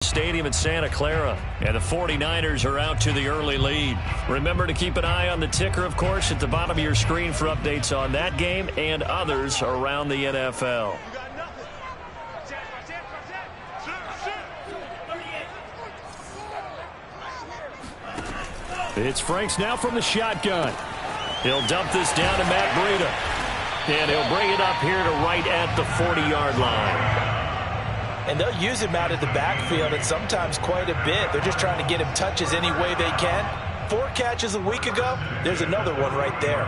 Stadium in Santa Clara, and the 49ers are out to the early lead. Remember to keep an eye on the ticker, of course, at the bottom of your screen for updates on that game and others around the NFL. It's Franks now from the shotgun. He'll dump this down to Matt Breida, and he'll bring it up here to right at the 40-yard line. And they'll use him out of the backfield, and sometimes quite a bit. They're just trying to get him touches any way they can. 4 catches a week ago. There's another one right there.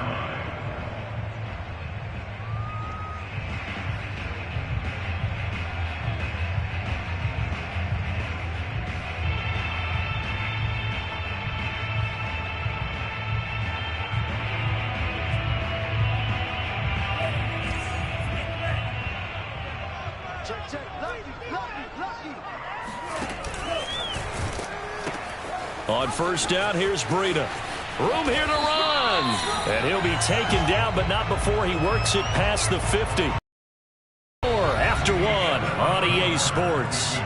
On first down, here's Breida. Room here to run. And he'll be taken down, but not before he works it past the 50. After one on EA Sports.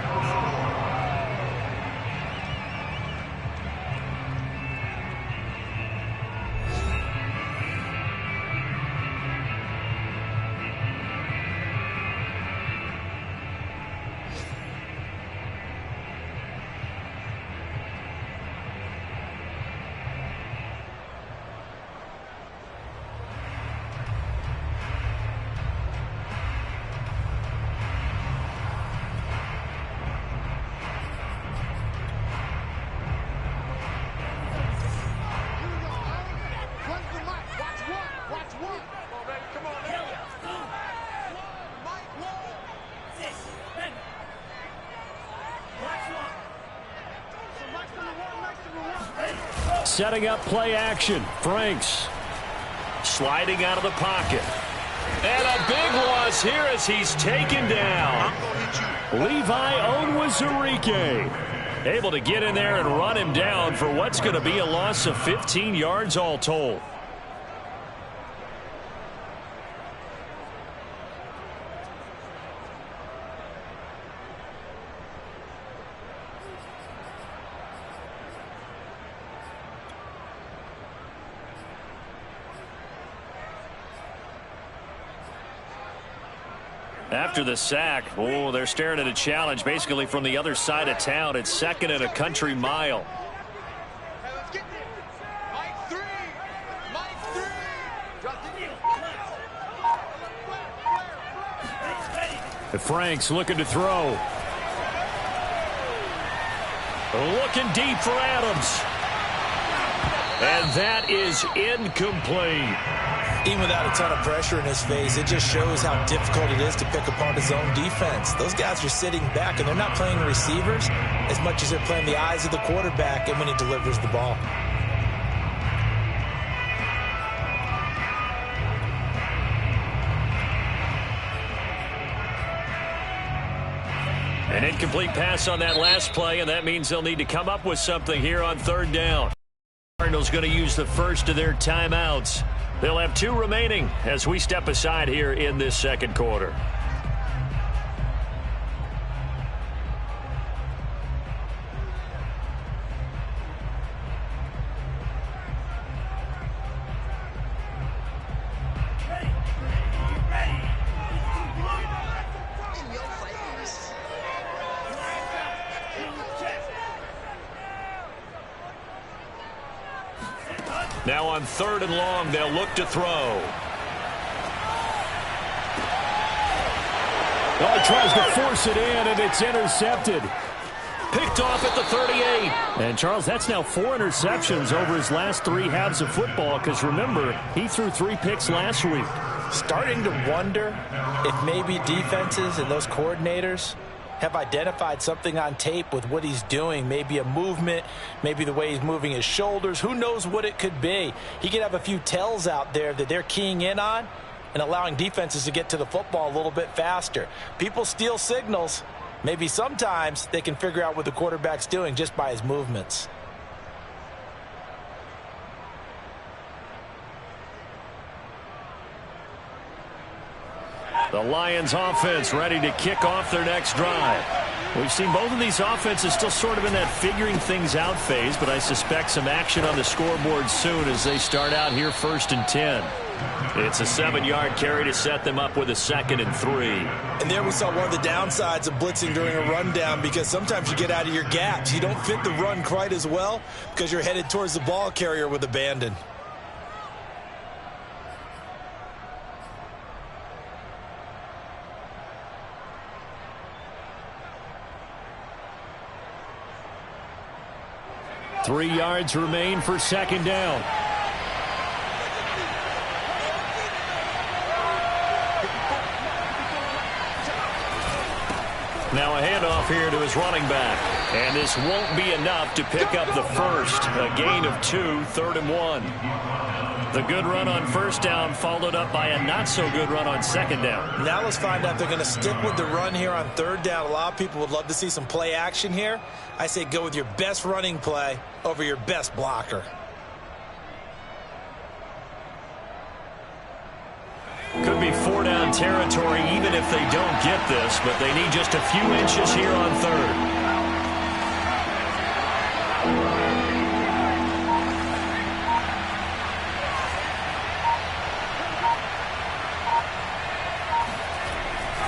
Setting up play action. Franks sliding out of the pocket. And a big loss here as he's taken down. Levi Onwuzurike able to get in there and run him down for what's going to be a loss of 15 yards all told. After the sack, they're staring at a challenge basically from the other side of town. It's second and a country mile. Franks looking to throw. Looking deep for Adams. And that is incomplete. Even without a ton of pressure in his face, it just shows how difficult it is to pick apart his own defense. Those guys are sitting back, and they're not playing receivers as much as they're playing the eyes of the quarterback and when he delivers the ball. An incomplete pass on that last play, and that means they'll need to come up with something here on third down. Cardinals going to use the first of their timeouts. They'll have 2 remaining as we step aside here in this second quarter. Now on third and long, they'll look to throw. Oh, he tries to force it in, and it's intercepted. Picked off at the 38. And, Charles, that's now 4 interceptions over his last 3 halves of football, because, remember, he threw 3 picks last week. Starting to wonder if maybe defenses and those coordinators have identified something on tape with what he's doing. Maybe a movement, maybe the way he's moving his shoulders. Who knows what it could be? He could have a few tells out there that they're keying in on and allowing defenses to get to the football a little bit faster. People steal signals. Maybe sometimes they can figure out what the quarterback's doing just by his movements. The Lions offense ready to kick off their next drive. We've seen both of these offenses still sort of in that figuring things out phase, but I suspect some action on the scoreboard soon as they start out here 1st and 10. It's a 7-yard carry to set them up with a 2nd and 3. And there we saw one of the downsides of blitzing during a rundown, because sometimes you get out of your gaps. You don't fit the run quite as well because you're headed towards the ball carrier with abandon. Three yards remain for 2nd down. Now a handoff here to his running back. And this won't be enough to pick up the first. A gain of 2, 3rd and 1. The good run on 1st down followed up by a not-so-good run on 2nd down. Now let's find out if they're going to stick with the run here on 3rd down. A lot of people would love to see some play action here. I say go with your best running play over your best blocker. Could be 4-down territory even if they don't get this, but they need just a few inches here on 3rd.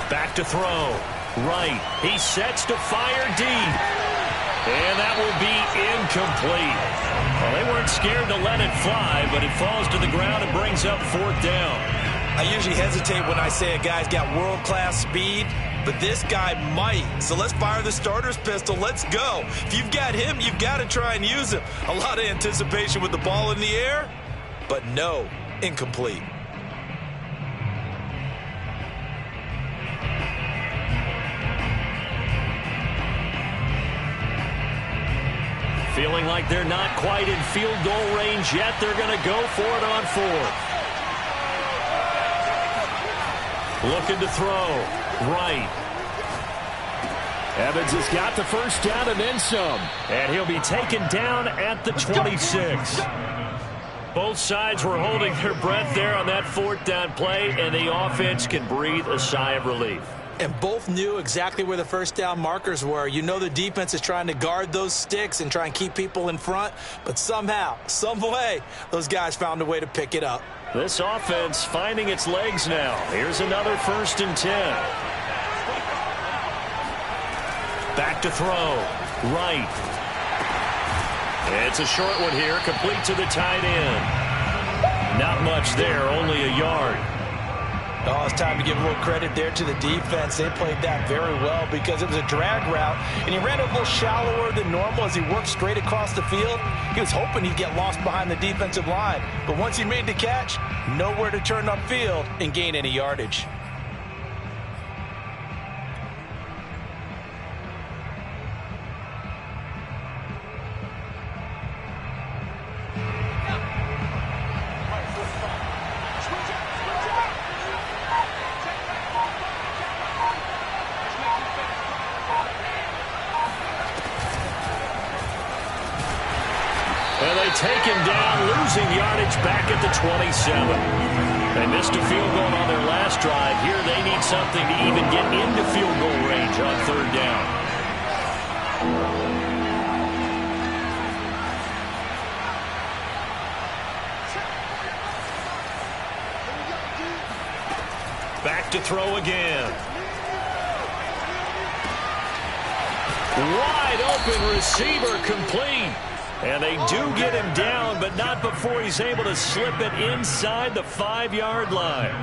Back to throw. Right. He sets to fire deep. And that will be incomplete. Well, they weren't scared to let it fly, but it falls to the ground and brings up 4th down. I usually hesitate when I say a guy's got world-class speed, but this guy might. So let's fire the starter's pistol. Let's go. If you've got him, you've got to try and use him. A lot of anticipation with the ball in the air, but no, incomplete. Feeling like they're not quite in field goal range yet. They're going to go for it on 4th. Looking to throw. Right. Evans has got the 1st down and then some. And he'll be taken down at the 26. Both sides were holding their breath there on that 4th down play, and the offense can breathe a sigh of relief. And both knew exactly where the 1st down markers were. You know the defense is trying to guard those sticks and try and keep people in front, but somehow, some way, those guys found a way to pick it up. This offense finding its legs now. Here's another 1st and 10. Back to throw. Right. It's a short one here, complete to the tight end. Not much there, only a yard. Oh, it's time to give a little credit there to the defense. They played that very well because it was a drag route, and he ran a little shallower than normal as he worked straight across the field. He was hoping he'd get lost behind the defensive line, but once he made the catch, nowhere to turn upfield and gain any yardage. Take him down, losing yardage back at the 27. They missed a field goal on their last drive. Here they need something to even get into field goal range on 3rd down. Back to throw again. Wide open receiver, complete. And they do get him down, but not before he's able to slip it inside the 5-yard line.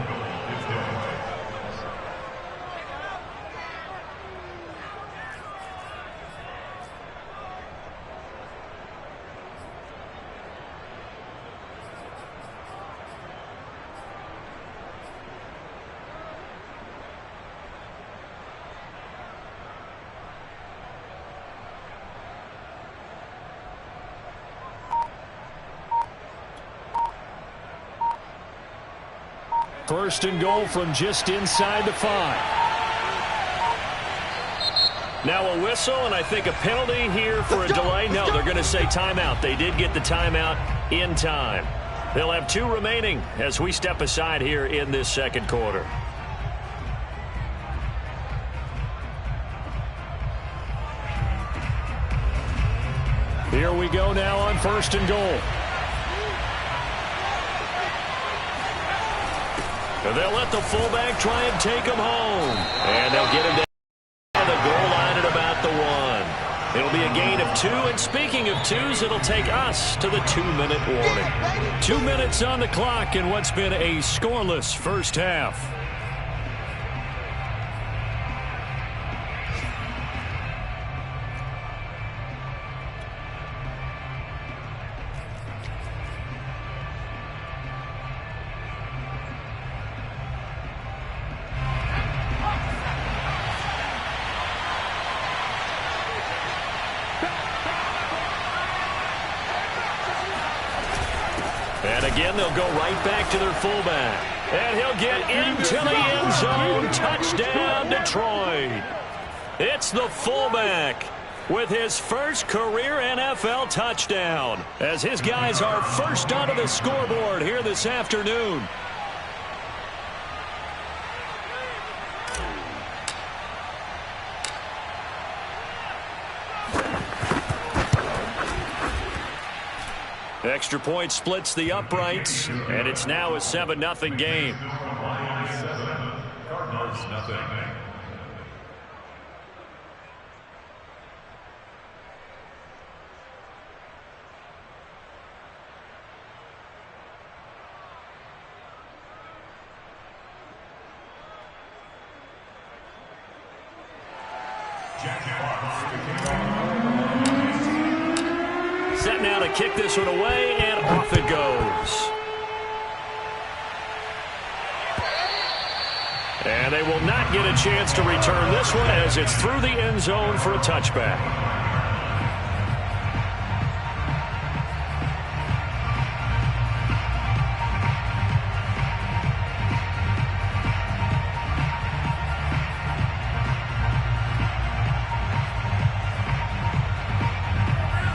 First and goal from just inside the 5. Now a whistle, and I think a penalty here for a delay. No, they're going to say timeout. They did get the timeout in time. They'll have 2 remaining as we step aside here in this 2nd quarter. Here we go now on 1st and goal. They'll let the fullback try and take him home. And they'll get him down the goal line at about the 1. It'll be a gain of 2. And speaking of 2s, it'll take us to the 2-minute warning. 2 minutes on the clock in what's been a scoreless first half. And again, they'll go right back to their fullback. And he'll get into the end zone. Touchdown, Detroit. It's the fullback with his first career NFL touchdown, as his guys are first onto the scoreboard here this afternoon. Extra point splits the uprights, and it's now a 7-0 game. Cardinals, nothing. Set now to kick this one away, and off it goes. And they will not get a chance to return this one as it's through the end zone for a touchback.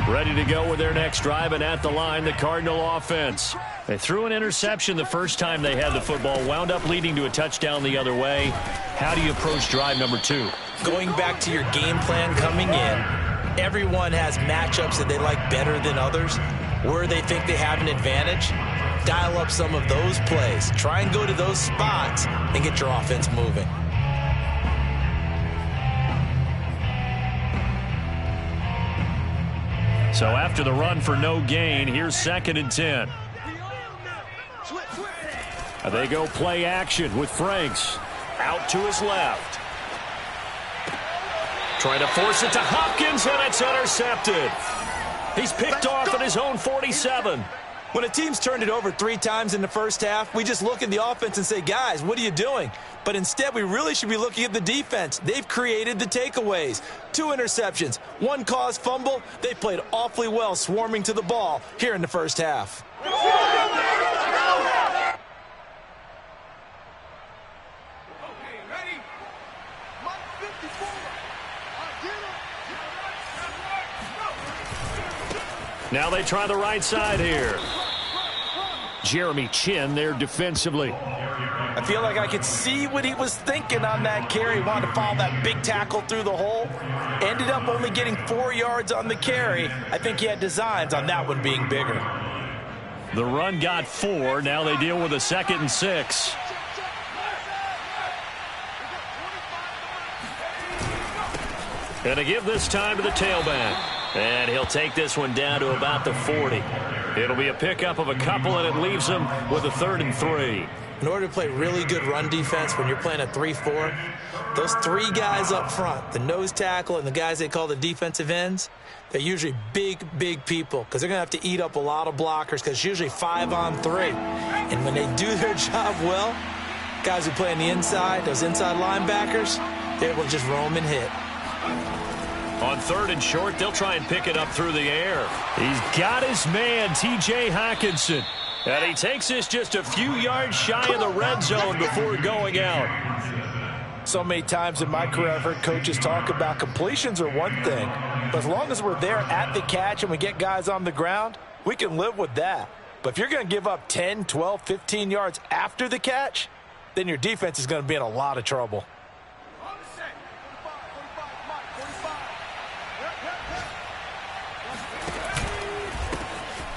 Ready to go with their next drive, and at the line, the Cardinal offense. They threw an interception the first time they had the football, wound up leading to a touchdown the other way. How do you approach drive number 2? Going back to your game plan coming in, everyone has matchups that they like better than others. Where they think they have an advantage, dial up some of those plays. Try and go to those spots and get your offense moving. So after the run for no gain, here's 2nd and 10. They go play action with Franks out to his left. Trying to force it to Hopkins, and it's intercepted. He's picked off at his own 47. When a team's turned it over 3 times in the first half, we just look at the offense and say, guys, what are you doing? But instead, we really should be looking at the defense. They've created the takeaways. 2 interceptions, 1 caused fumble. They played awfully well swarming to the ball here in the first half. Now they try the right side here. Jeremy Chin there defensively. I feel like I could see what he was thinking on that carry. He wanted to follow that big tackle through the hole. Ended up only getting 4 yards on the carry. I think he had designs on that one being bigger. The run got 4. Now they deal with a 2nd and 6. And to give this time to the tailback. And he'll take this one down to about the 40. It'll be a pickup of a couple, and it leaves him with a 3rd and 3. In order to play really good run defense when you're playing a 3-4, those 3 guys up front, the nose tackle and the guys they call the defensive ends, they're usually big, big people because they're going to have to eat up a lot of blockers because it's usually 5-on-3. And when they do their job well, guys who play on the inside, those inside linebackers, they're able to just roam and hit. On 3rd and short, they'll try and pick it up through the air. He's got his man, T.J. Hockenson. And he takes this just a few yards shy of the red zone before going out. So many times in my career, I've heard coaches talk about completions are one thing. But as long as we're there at the catch and we get guys on the ground, we can live with that. But if you're going to give up 10, 12, 15 yards after the catch, then your defense is going to be in a lot of trouble.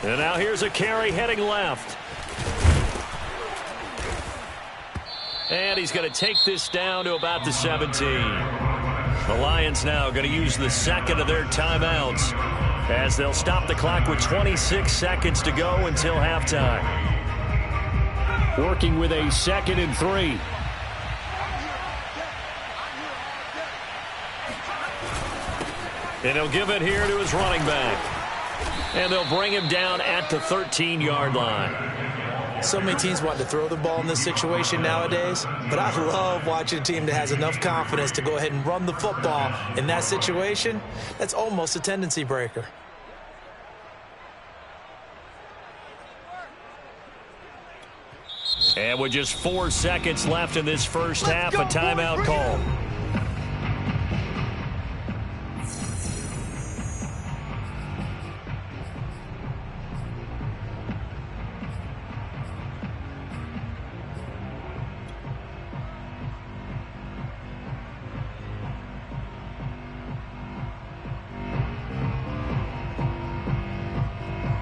And now here's a carry heading left. And he's going to take this down to about the 17. The Lions now going to use the second of their timeouts as they'll stop the clock with 26 seconds to go until halftime. Working with a 2nd and 3. And he'll give it here to his running back. And they'll bring him down at the 13-yard line. So many teams want to throw the ball in this situation nowadays, but I love watching a team that has enough confidence to go ahead and run the football. In that situation, that's almost a tendency breaker. And with just 4 seconds left in this first half, a timeout call.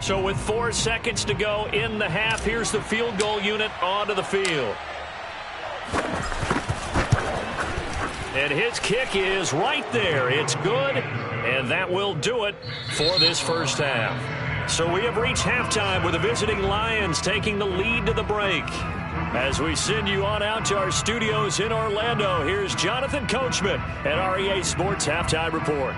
So with 4 seconds to go in the half, here's the field goal unit onto the field. And his kick is right there. It's good, and that will do it for this first half. So we have reached halftime with the visiting Lions taking the lead to the break. As we send you on out to our studios in Orlando, here's Jonathan Coachman at REA Sports Halftime Report.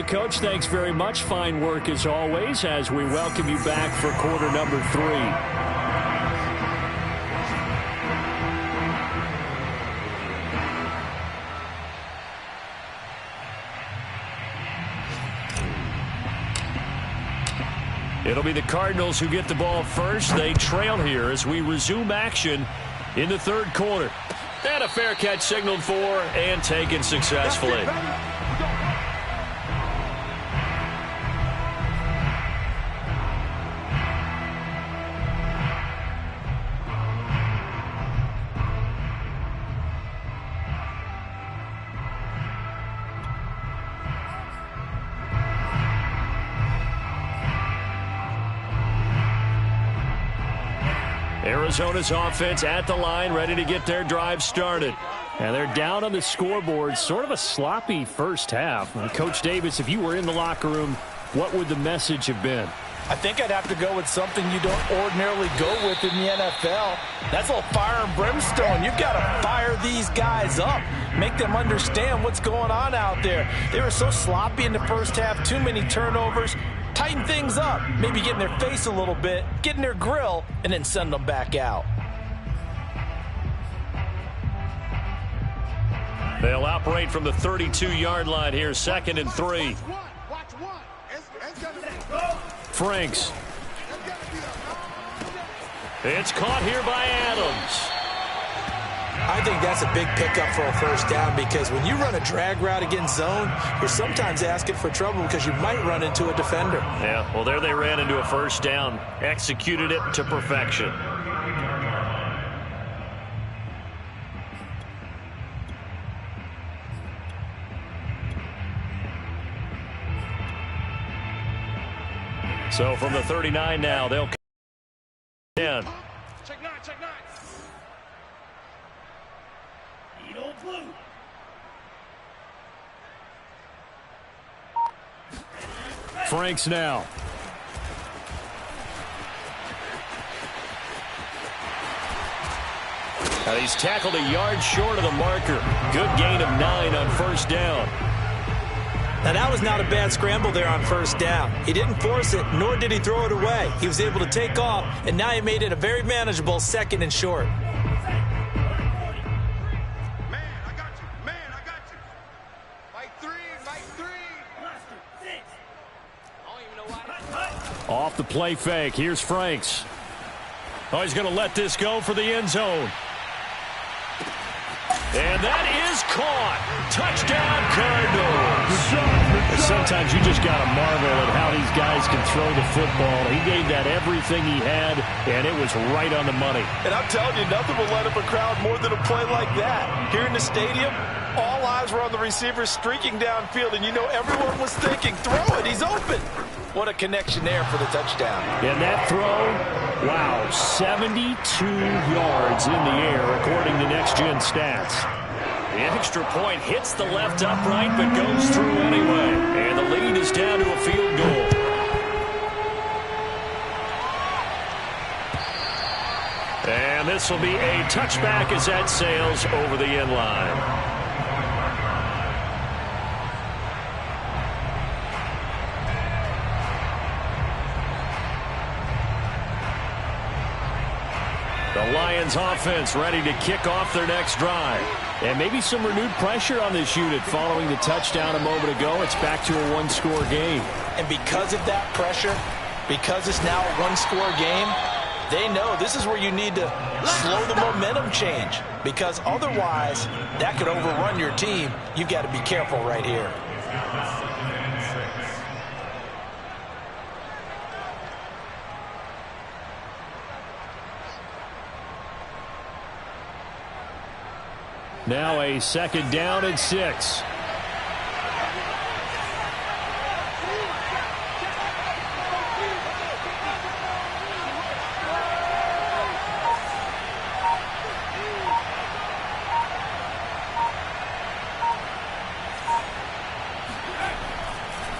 Coach, thanks very much. Fine work as always as we welcome you back for quarter number 3. It'll be the Cardinals who get the ball first. They trail here as we resume action in the third quarter. And a fair catch signaled for and taken successfully. Arizona's offense at the line, ready to get their drive started. And they're down on the scoreboard. Sort of a sloppy first half. And Coach Davis, if you were in the locker room, what would the message have been? I think I'd have to go with something you don't ordinarily go with in the NFL. That's a little fire and brimstone. You've got to fire these guys up. Make them understand what's going on out there. They were so sloppy in the first half. Too many turnovers. Tighten things up. Maybe get in their face a little bit. Get in their grill. And then send them back out. They'll operate from the 32-yard line here. 2nd and 3. Franks. It's caught here by Adams. I think that's a big pickup for a first down because when you run a drag route against zone, you're sometimes asking for trouble because you might run into a defender. Yeah, well, there they ran into a first down. Executed it to perfection. So from the 39 now, they'll come in. Check nine, check nine. Blue. Franks now. He's tackled a yard short of the marker. Good gain of 9 on first down. Now, that was not a bad scramble there on first down. He didn't force it, nor did he throw it away. He was able to take off, and now he made it a very manageable 2nd and short. Off the play fake. Here's Franks. Oh, he's going to let this go for the end zone. And that is caught. Touchdown, Cardinals. Sometimes you just got to marvel at how these guys can throw the football. He gave that everything he had, and it was right on the money. And I'm telling you, nothing will light up a crowd more than a play like that. Here in the stadium, all eyes were on the receiver streaking downfield, and you know everyone was thinking, throw it, he's open. What a connection there for the touchdown. And that throw, wow, 72 yards in the air, according to Next Gen Stats. The extra point hits the left upright, but goes through anyway. And the lead is down to a field goal. And this will be a touchback as that sails over the end line. The Lions offense ready to kick off their next drive. And maybe some renewed pressure on this unit following the touchdown a moment ago. It's back to a one-score game. And because of that pressure, because it's now a one-score game, they know this is where you need to slow the momentum change. Because otherwise, that could overrun your team. You've got to be careful right here. Now a second down and 6.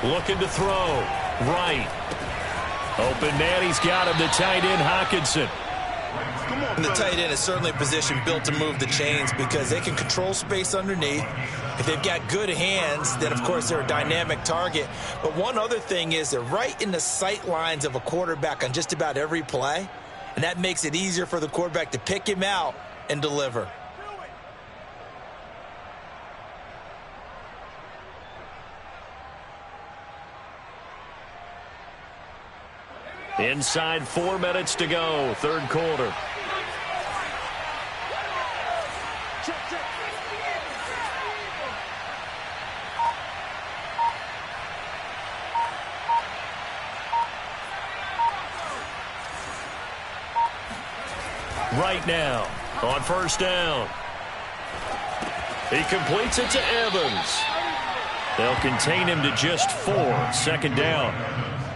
Looking to throw. Right. Open man, he's got him, the tight end, Hockenson. And the tight end is certainly a position built to move the chains because they can control space underneath. If they've got good hands, then, of course, they're a dynamic target. But one other thing is they're right in the sight lines of a quarterback on just about every play, and that makes it easier for the quarterback to pick him out and deliver. Inside 4 minutes to go, third quarter. Right now, on first down. He completes it to Evans. They'll contain him to just 4, second down.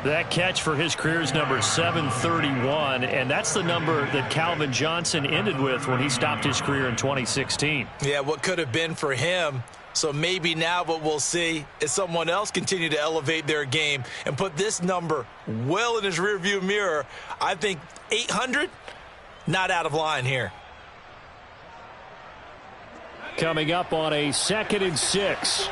That catch for his career is number 731, and that's the number that Calvin Johnson ended with when he stopped his career in 2016. Yeah, what could have been for him. So maybe now what we'll see is someone else continue to elevate their game and put this number well in his rearview mirror. I think 800, not out of line here. Coming up on a second and 6.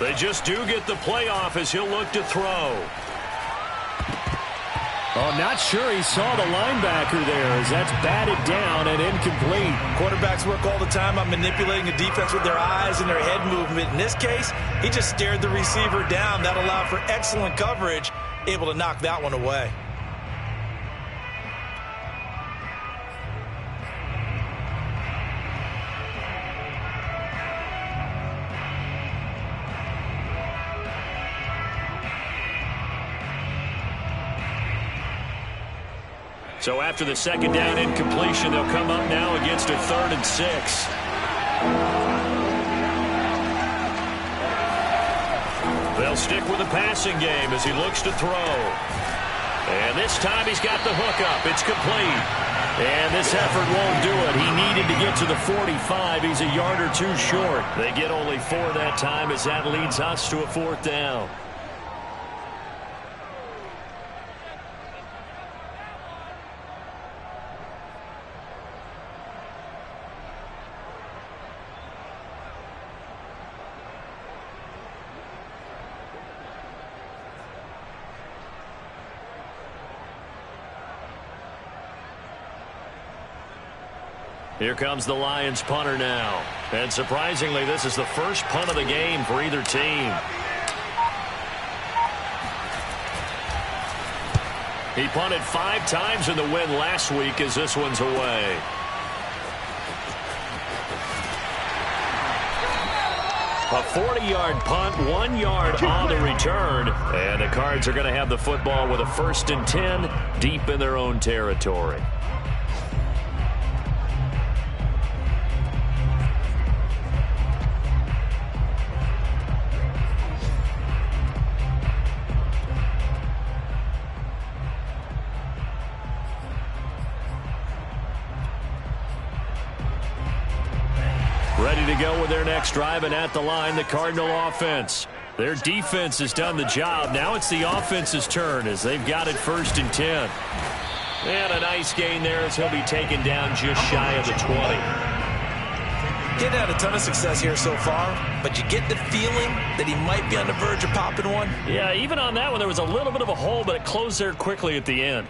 They just do get the playoff as he'll look to throw. Oh, not sure he saw the linebacker there as that's batted down and incomplete. Quarterbacks work all the time on manipulating the defense with their eyes and their head movement. In this case, he just stared the receiver down. That allowed for excellent coverage, able to knock that one away. So after the second down incompletion, they'll come up now against a 3rd and 6. They'll stick with the passing game as he looks to throw. And this time he's got the hook up. It's complete. And this effort won't do it. He needed to get to the 45. He's a yard or 2 short. They get only 4 that time as that leads us to a 4th down. Here comes the Lions punter now. And surprisingly, this is the first punt of the game for either team. He punted 5 times in the win last week as this one's away. A 40-yard punt, 1 yard on the return. And the Cards are going to have the football with a 1st and 10 deep in their own territory. Ready to go with their next drive, and at the line, the Cardinal offense. Their defense has done the job. Now it's the offense's turn as they've got it 1st and 10. And a nice gain there as he'll be taken down just shy of the 20. Getting had a ton of success here so far, but you get the feeling that he might be on the verge of popping one. Yeah, even on that one, there was a little bit of a hole, but it closed there quickly at the end.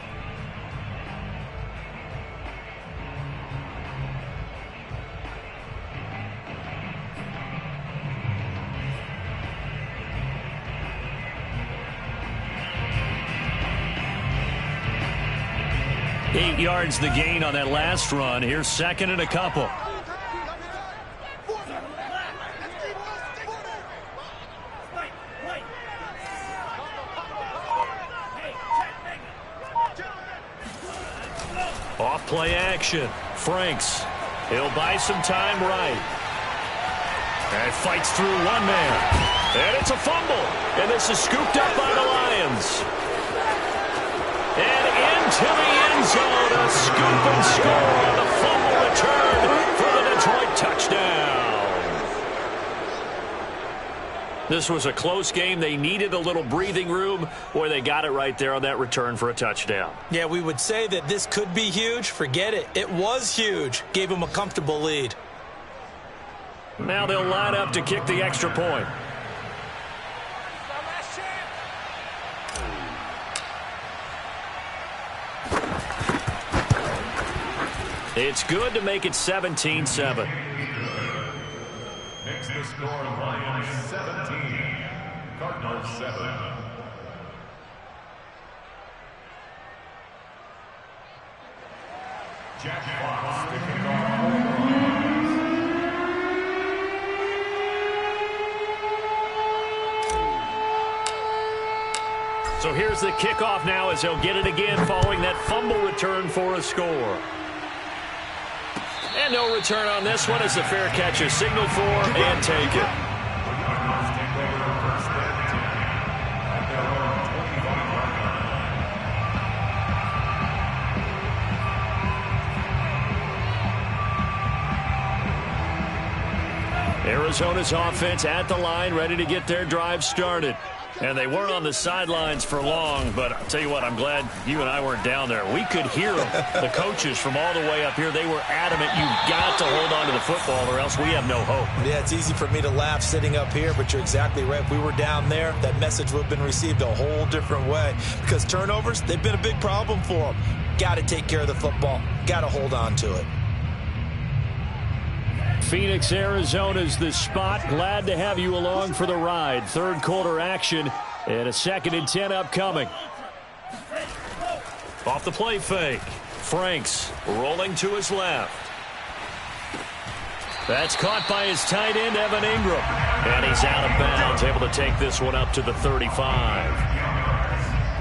Eight yards the gain on that last run. Here's 2nd and a couple. Off play action. Franks. He'll buy some time right. And fights through one man. And it's a fumble. And this is scooped up by the Lions. And into the end zone, a scoop and score on the fumble return for the Detroit touchdown. This was a close game. They needed a little breathing room. Boy, they got it right there on that return for a touchdown. Yeah, we would say that this could be huge. Forget it. It was huge. Gave them a comfortable lead. Now they'll line up to kick the extra point. It's good to make it 17-7. Makes the score Lions 17, Cardinals 7. Jack Fox sticking on. So here's the kickoff now as he'll get it again following that fumble return for a score. And no return on this one as the fair catch is signaled for and taken. Arizona's offense at the line, ready to get their drive started. And they weren't on the sidelines for long, but I'll tell you what, I'm glad you and I weren't down there. We could hear them, the coaches from all the way up here. They were adamant, you've got to hold on to the football or else we have no hope. Yeah, it's easy for me to laugh sitting up here, but you're exactly right. If we were down there, that message would have been received a whole different way. Because turnovers, they've been a big problem for them. Got to take care of the football. Got to hold on to it. Phoenix, Arizona's the spot. Glad to have you along for the ride. Third quarter action and a 2nd and 10 upcoming. Off the play fake. Franks rolling to his left. That's caught by his tight end, Evan Ingram. And he's out of bounds, able to take this one up to the 35.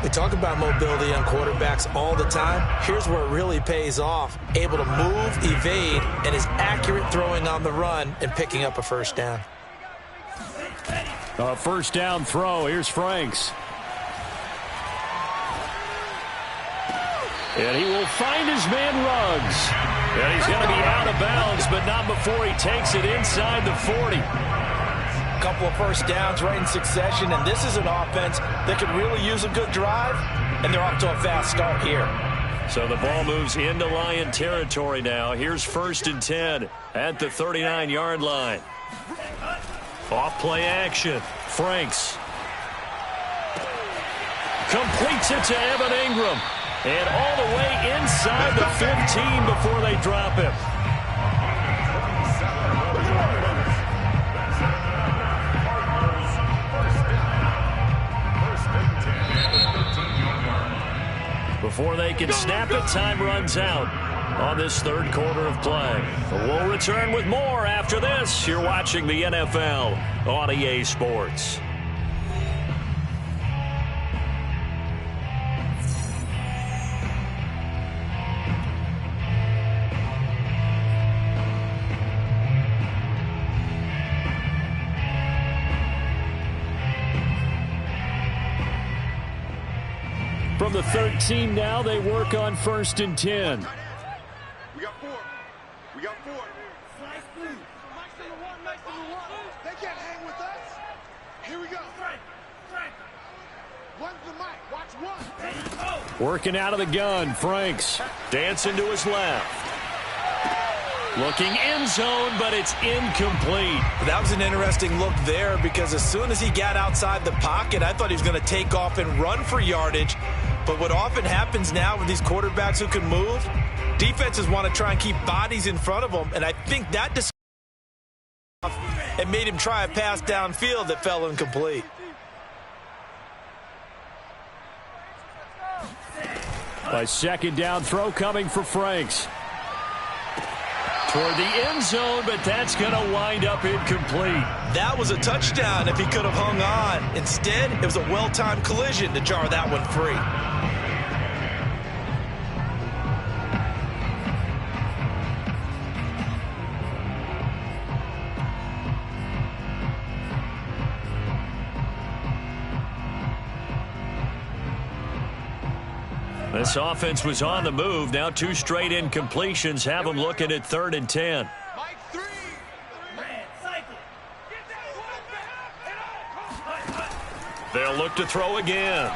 We talk about mobility on quarterbacks all the time. Here's where it really pays off. Able to move, evade, and is accurate throwing on the run and picking up a first down. A first down throw. Here's Franks. And he will find his man Ruggs. And he's going to be out of bounds, but not before he takes it inside the 40. Couple of first downs right in succession, and this is an offense that could really use a good drive, and they're off to a fast start here. So the ball moves into Lion territory now. Here's 1st and 10 at the 39-yard line. Off play action. Franks completes it to Evan Ingram. And all the way inside the 15 before they drop him. second snap it. Time runs out on this third quarter of play. We'll return with more after this. You're watching the NFL on EA Sports. From the 13 now, they work on 1st and 10. We got 4. We got 4. Slice through. Mike's in the 1. Mike's in the 1. They can't hang with us. Here we go. Frank. One's the mic. Watch 1. Working out of the gun, Franks. Dancing to his left. Looking end zone, but it's incomplete. That was an interesting look there because as soon as he got outside the pocket, I thought he was going to take off and run for yardage. But what often happens now with these quarterbacks who can move, defenses want to try and keep bodies in front of them, and I think that it made him try a pass downfield that fell incomplete. A second down throw coming for Franks. Toward the end zone, but that's going to wind up incomplete. That was a touchdown if he could have hung on. Instead, it was a well-timed collision to jar that one free. This offense was on the move. Now 2 straight incompletions have them looking at 3rd and 10. Mike 3. Red cycle. They'll look to throw again.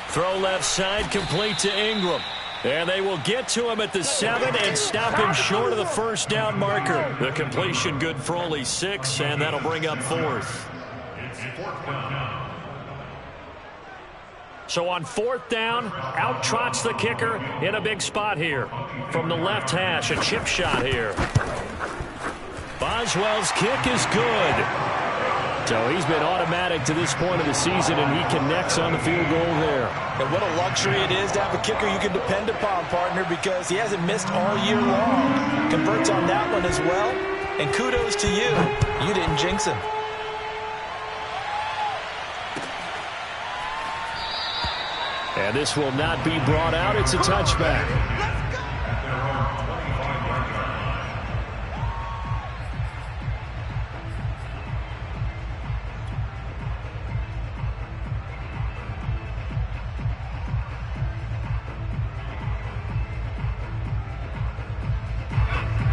Throw left side, complete to Ingram. And they will get to him at the 7 and stop him short of the first down marker. The completion good for only 6, and that'll bring up 4th. It's 4th down. So on 4th down, out trots the kicker in a big spot here. From the left hash, a chip shot here. Boswell's kick is good. So he's been automatic to this point of the season, and he connects on the field goal there. And what a luxury it is to have a kicker you can depend upon, partner, because he hasn't missed all year long. Converts on that one as well. And kudos to you. You didn't jinx him. And this will not be brought out. It's a touchback.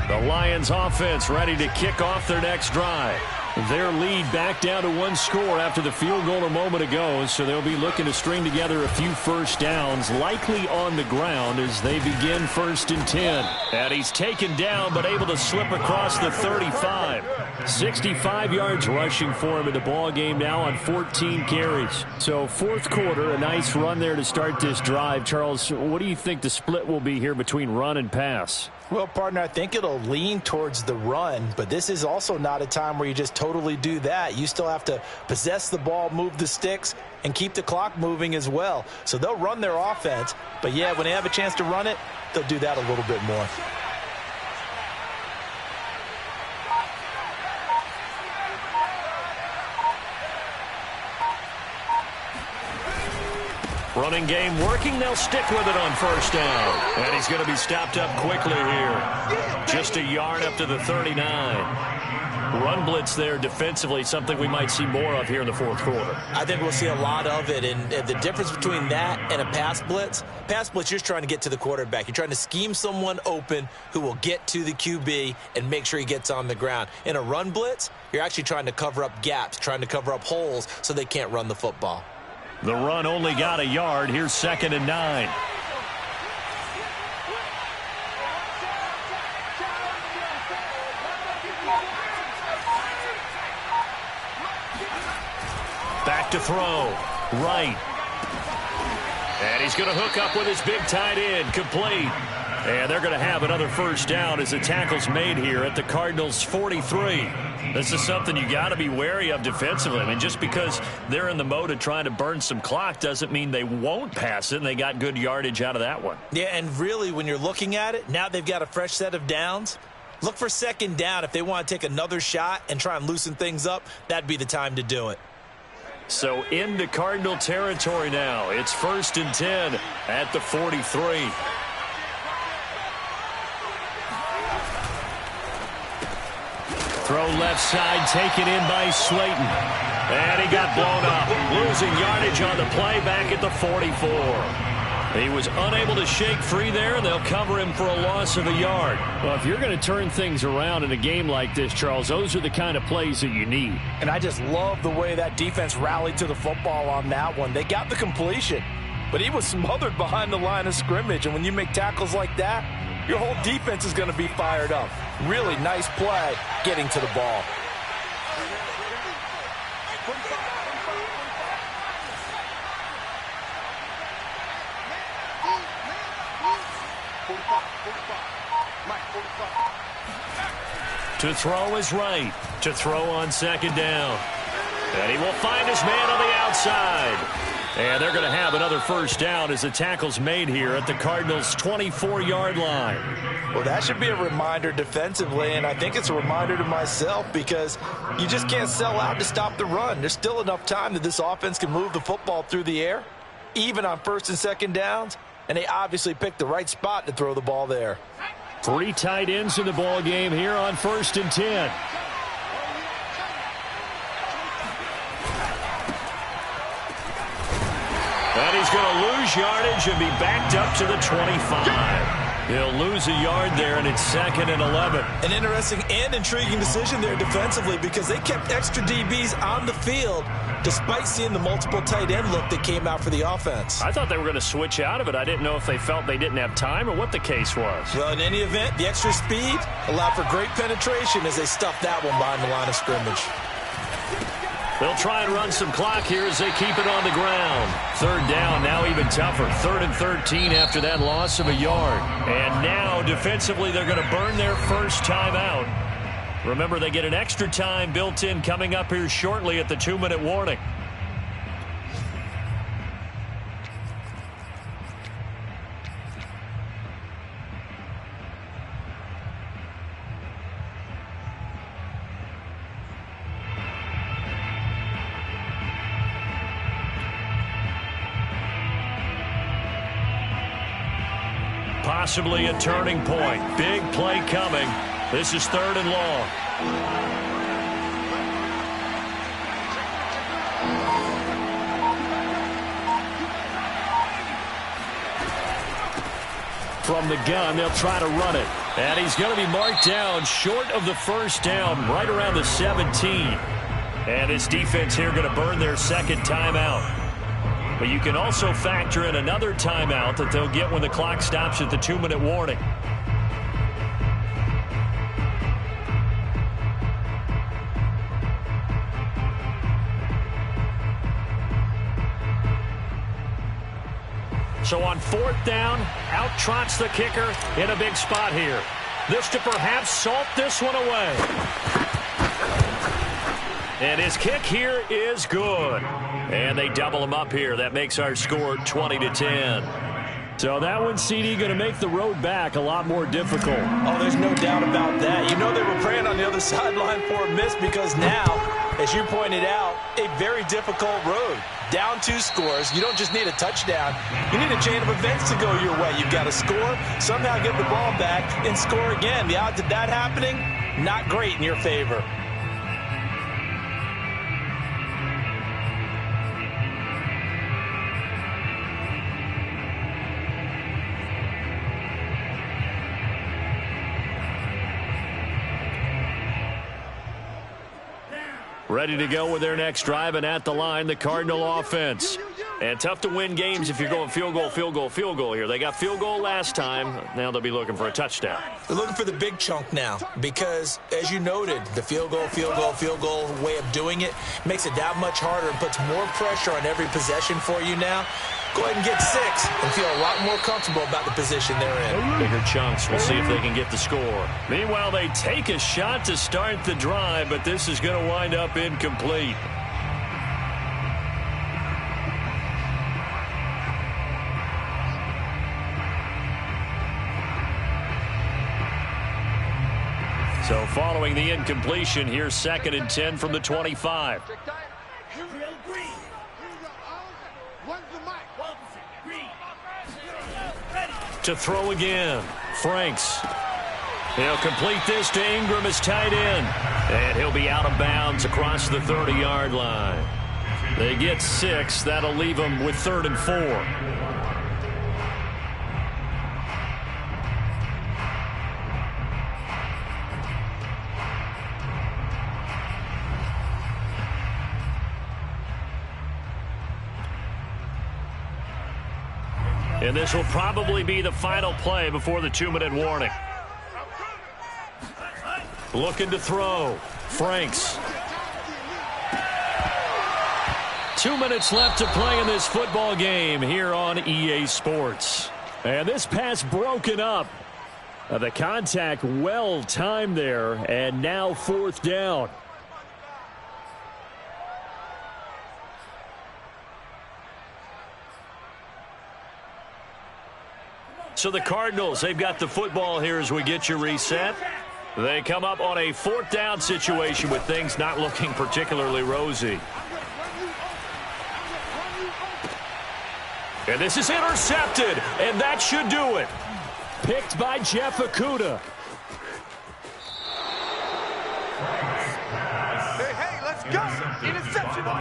The Lions offense ready to kick off their next drive. Their lead back down to 1 score after the field goal a moment ago, so they'll be looking to string together a few first downs, likely on the ground as they begin 1st and 10. And he's taken down but able to slip across the 35. 65 yards rushing for him in the ball game now on 14 carries. So 4th quarter, a nice run there to start this drive. Charles, what do you think the split will be here between run and pass? Well, partner, I think it'll lean towards the run, but this is also not a time where you just totally do that. You still have to possess the ball, move the sticks, and keep the clock moving as well. So they'll run their offense, but yeah, when they have a chance to run it, they'll do that a little bit more. Running game working. They'll stick with it on 1st down. And he's going to be stopped up quickly here. Just a yard up to the 39. Run blitz there defensively, something we might see more of here in the 4th quarter. I think we'll see a lot of it. And the difference between that and a pass blitz, you're just trying to get to the quarterback. You're trying to scheme someone open who will get to the QB and make sure he gets on the ground. In a run blitz, you're actually trying to cover up gaps, trying to cover up holes so they can't run the football. The run only got a yard. Here's 2nd and 9. Back to throw. Right. And he's going to hook up with his big tight end. Complete. And they're going to have another first down as the tackle's made here at the Cardinals' 43. This is something you got to be wary of defensively. I mean, just because they're in the mode of trying to burn some clock doesn't mean they won't pass it, and they got good yardage out of that one. Yeah, and really, when you're looking at it, now they've got a fresh set of downs. Look for second down. If they want to take another shot and try and loosen things up, that'd be the time to do it. So into Cardinal territory now. It's 1st and 10 at the 43. Throw left side, taken in by Slayton. And he got blown up. Losing yardage on the play back at the 44. He was unable to shake free there, and they'll cover him for a loss of a yard. Well, if you're going to turn things around in a game like this, Charles, those are the kind of plays that you need. And I just love the way that defense rallied to the football on that one. They got the completion, but he was smothered behind the line of scrimmage. And when you make tackles like that, your whole defense is going to be fired up. Really nice play getting to the ball. To throw is right. To throw on second down. And he will find his man on the outside. And they're going to have another first down as the tackle's made here at the Cardinals' 24-yard line. Well, that should be a reminder defensively, and I think it's a reminder to myself because you just can't sell out to stop the run. There's still enough time that this offense can move the football through the air, even on 1st and 2nd downs, and they obviously picked the right spot to throw the ball there. 3 tight ends in the ball game here on 1st and 10. And he's going to lose yardage and be backed up to the 25. He'll lose a yard there, and it's 2nd and 11. An interesting and intriguing decision there defensively because they kept extra DBs on the field despite seeing the multiple tight end look that came out for the offense. I thought they were going to switch out of it. I didn't know if they felt they didn't have time or what the case was. Well, in any event, the extra speed allowed for great penetration as they stuffed that one behind the line of scrimmage. They'll try and run some clock here as they keep it on the ground. 3rd down, now even tougher. 3rd and 13 after that loss of a yard. And now, defensively, they're going to burn their first timeout. Remember, they get an extra time built in coming up here shortly at the 2-minute warning. Possibly a turning point. Big play coming. This is 3rd and long. From the gun, they'll try to run it. And he's going to be marked down short of the first down, right around the 17. And this defense here going to burn their 2nd timeout. But you can also factor in another timeout that they'll get when the clock stops at the 2-minute warning. So on 4th down, out trots the kicker in a big spot here. This to perhaps salt this one away. And his kick here is good. And they double him up here. That makes our score 20-10. So that one, CD, going to make the road back a lot more difficult. Oh, there's no doubt about that. You know they were praying on the other sideline for a miss because now, as you pointed out, a very difficult road. Down 2 scores. You don't just need a touchdown. You need a chain of events to go your way. You've got to score, somehow get the ball back, and score again. The odds of that happening, not great in your favor. Ready to go with their next drive, and at the line, the Cardinal offense. And tough to win games if you're going field goal, field goal, field goal here. They got field goal last time. Now they'll be looking for a touchdown. They're looking for the big chunk now because, as you noted, the field goal, field goal, field goal way of doing it makes it that much harder and puts more pressure on every possession for you now. Go ahead and get 6 and feel a lot more comfortable about the position they're in. Bigger chunks. We'll see if they can get the score. Meanwhile, they take a shot to start the drive, but this is going to wind up incomplete. So following the incompletion, here's 2nd and 10 from the 25. To throw again. Franks. He'll complete this to Ingram as tight end. And he'll be out of bounds across the 30-yard line. They get 6. That'll leave them with 3rd and 4. And this will probably be the final play before the 2-minute warning. Looking to throw. Franks. 2 minutes left to play in this football game here on EA Sports. And this pass broken up. The contact well timed there, and now 4th down. So the Cardinals, they've got the football here as we get you reset. They come up on a 4th down situation with things not looking particularly rosy. And this is intercepted, and that should do it. Picked by Jeff Okudah.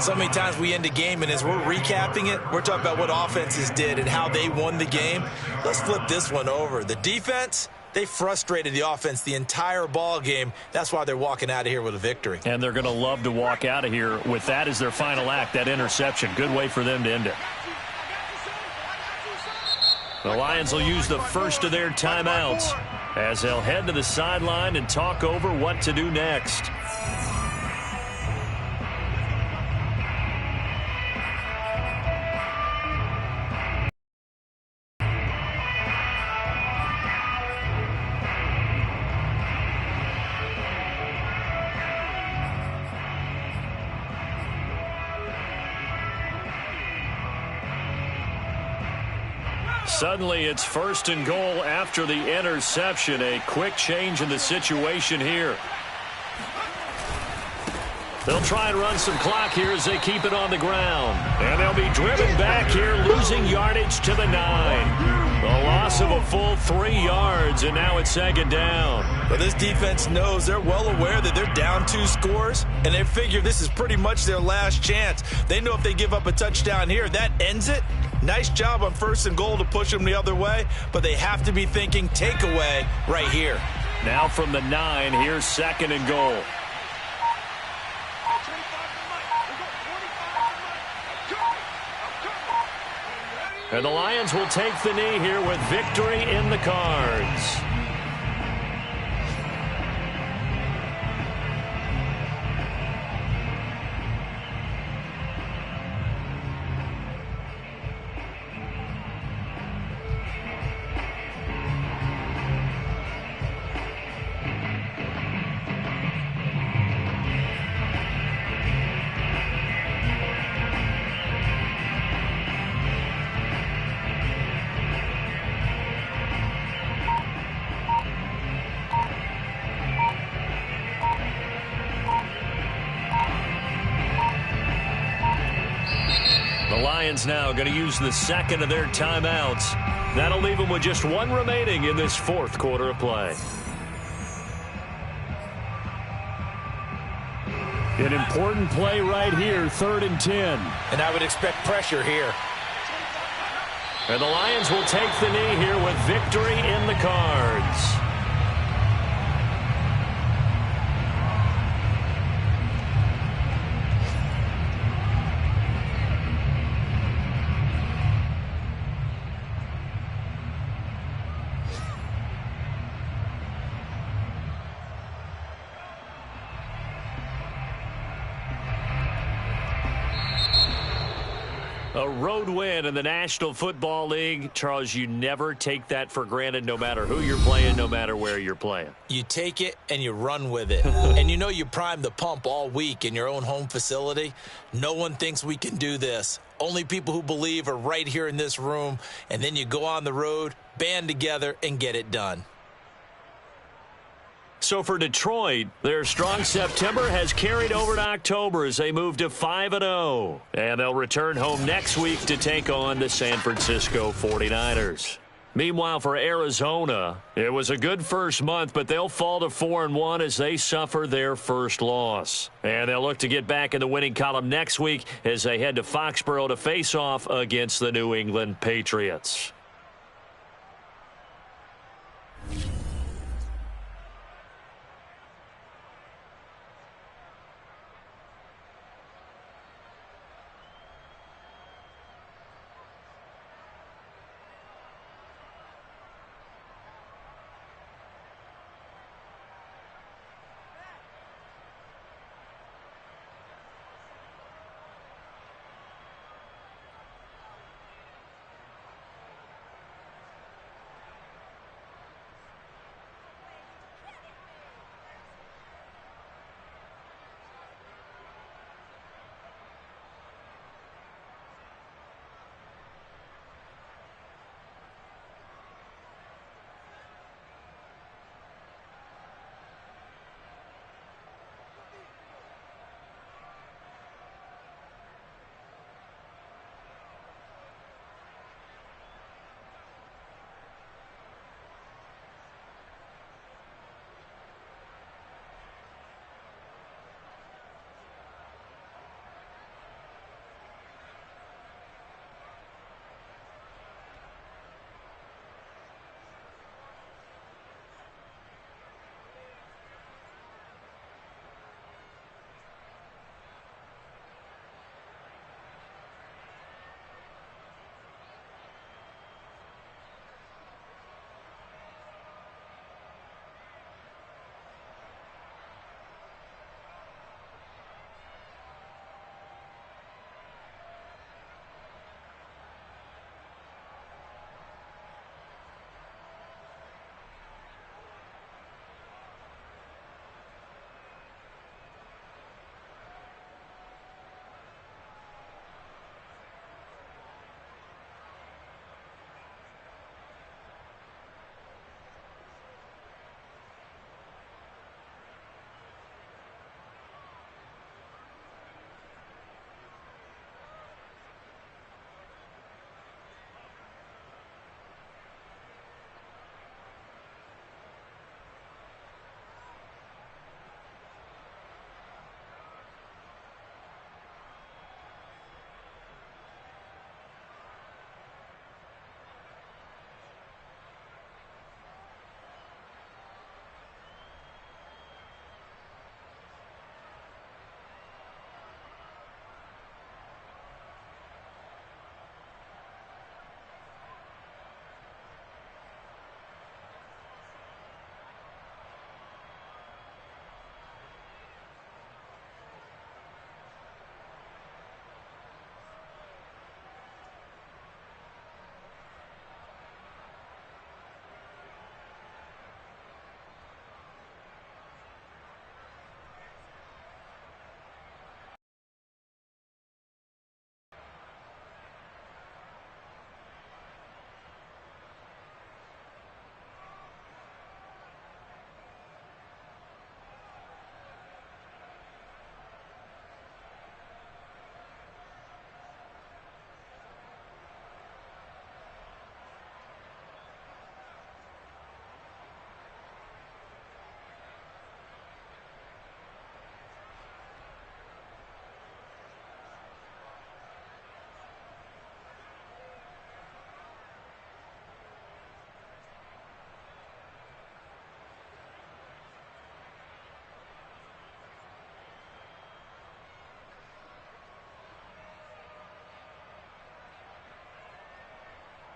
So many times we end a game, and as we're recapping it, we're talking about what offenses did and how they won the game. Let's flip this one over. The defense, they frustrated the offense the entire ball game. That's why they're walking out of here with a victory. And they're going to love to walk out of here with that as their final act, that interception. Good way for them to end it. The Lions will use the first of their timeouts as they'll head to the sideline and talk over what to do next. Suddenly, it's 1st and goal after the interception. A quick change in the situation here. They'll try and run some clock here as they keep it on the ground. And they'll be driven back here, losing yardage to the 9. A loss of a full 3 yards, and now it's 2nd down. But this defense knows, they're well aware that they're down 2 scores, and they figure this is pretty much their last chance. They know if they give up a touchdown here, that ends it. Nice job on 1st and goal to push them the other way, but they have to be thinking takeaway right here. Now from the 9, here's 2nd and goal. And the Lions will take the knee here with victory in the cards. Lions now going to use the 2nd of their timeouts. That'll leave them with just 1 remaining in this 4th quarter of play. An important play right here, 3rd and 10. And I would expect pressure here. And the Lions will take the knee here with victory in the cards. A road win in the National Football League. Charles, you never take that for granted no matter who you're playing, no matter where you're playing. You take it and you run with it. And you know you primed the pump all week in your own home facility. No one thinks we can do this. Only people who believe are right here in this room. And then you go on the road, band together, and get it done. So for Detroit, their strong September has carried over to October as they move to 5-0. And they'll return home next week to take on the San Francisco 49ers. Meanwhile, for Arizona, it was a good first month, but they'll fall to 4-1 as they suffer their first loss. And they'll look to get back in the winning column next week as they head to Foxborough to face off against the New England Patriots.